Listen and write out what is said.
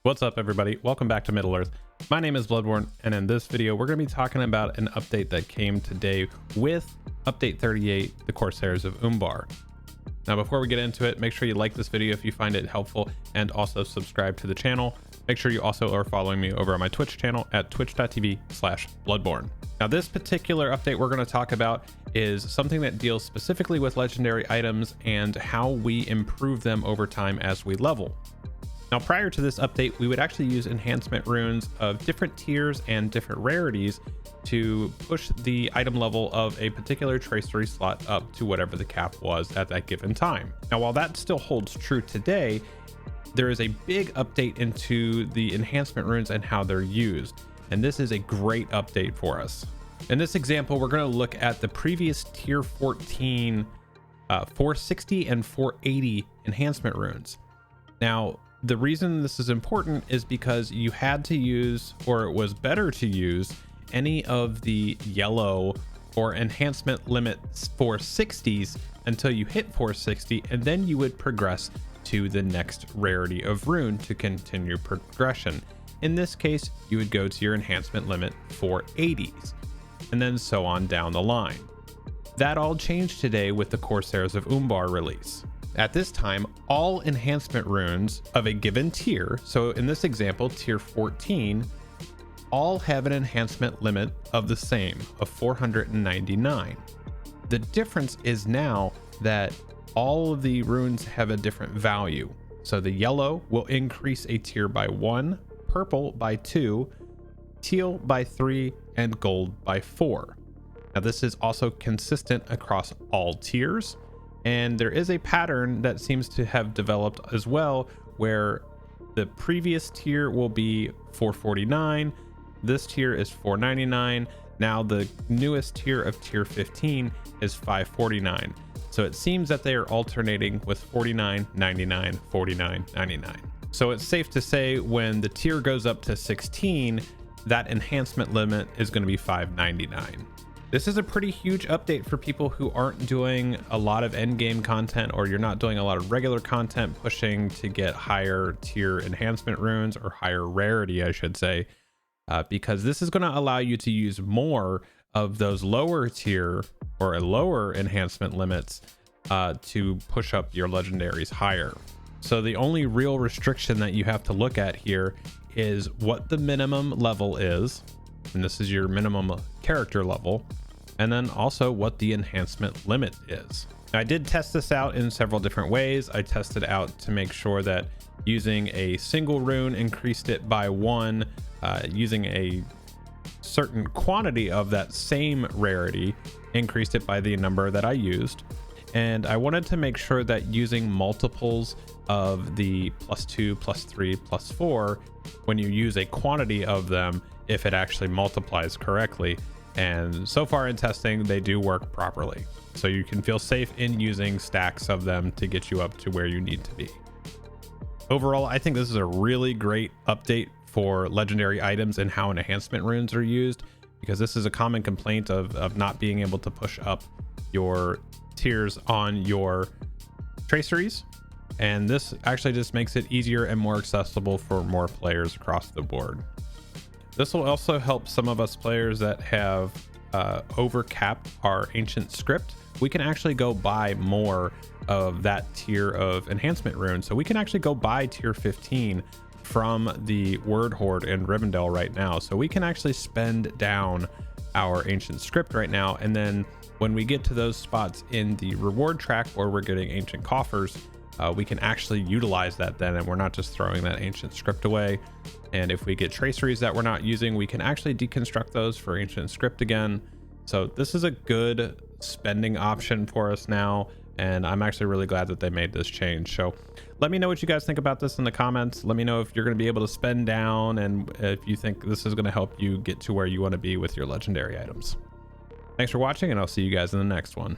What's up everybody, welcome back to Middle-earth. My name is Bludborn, and in this video we're going to be talking about an update that came today with update 38, the Corsairs of Umbar. Now before we get into it, make sure you like this video if you find it helpful, and also subscribe to the channel. Make sure you also are following me over on my Twitch channel at twitch.tv/Bludborn. Now this particular update we're going to talk about is something that deals specifically with legendary items and how we improve them over time as we level. Now prior to this update, we would actually use enhancement runes of different tiers and different rarities to push the item level of a particular tracery slot up to whatever the cap was at that given time. Now while that still holds true today, there is a big update into the enhancement runes and how they're used, and this is a great update for us. In this example, we're going to look at the previous tier 14 460 and 480 enhancement runes. Now the reason this is important is because you had to use, or it was better to use, any of the yellow or enhancement limit 460s until you hit 460, and then you would progress to the next rarity of rune to continue progression. In this case, you would go to your enhancement limit 480s, and then so on down the line. That all changed today with the Corsairs of Umbar release. At this time, all enhancement runes of a given tier, so in this example, tier 14, all have an enhancement limit of the same, of 499. The difference is now that all of the runes have a different value. So the yellow will increase a tier by 1, purple by 2, teal by 3, and gold by 4. Now this is also consistent across all tiers. And there is a pattern that seems to have developed as well, where the previous tier will be 449, this tier is 499, now the newest tier of tier 15 is 549. So it seems that they are alternating with 49, 99, 49, 99. So it's safe to say when the tier goes up to 16, that enhancement limit is going to be 599. This is a pretty huge update for people who aren't doing a lot of endgame content, or you're not doing a lot of regular content pushing to get higher tier enhancement runes, or higher rarity, I should say, because this is going to allow you to use more of those lower tier or lower enhancement limits to push up your legendaries higher. So the only real restriction that you have to look at here is what the minimum level is, and this is your minimum character level, and then also what the enhancement limit is. Now, I did test this out in several different ways. I tested out to make sure that using a single rune increased it by 1, using a certain quantity of that same rarity increased it by the number that I used, and I wanted to make sure that using multiples of the +2, +3, +4, when you use a quantity of them, if it actually multiplies correctly. And so far in testing, they do work properly, so you can feel safe in using stacks of them to get you up to where you need to be. Overall, I think this is a really great update for legendary items and how enhancement runes are used, because this is a common complaint of not being able to push up your tiers on your traceries, and this actually just makes it easier and more accessible for more players across the board. This will also help some of us players that have overcapped our ancient script. We can actually go buy more of that tier of enhancement runes. So we can actually go buy tier 15 from the Word Horde in Rivendell right now. So we can actually spend down our ancient script right now. And then when we get to those spots in the reward track where we're getting ancient coffers, we can actually utilize that then, and we're not just throwing that ancient script away. And if we get traceries that we're not using, we can actually deconstruct those for ancient script again. So this is a good spending option for us now, and I'm actually really glad that they made this change. So let me know what you guys think about this in the comments. Let me know if you're going to be able to spend down, and if you think this is going to help you get to where you want to be with your legendary items. Thanks for watching, and I'll see you guys in the next one.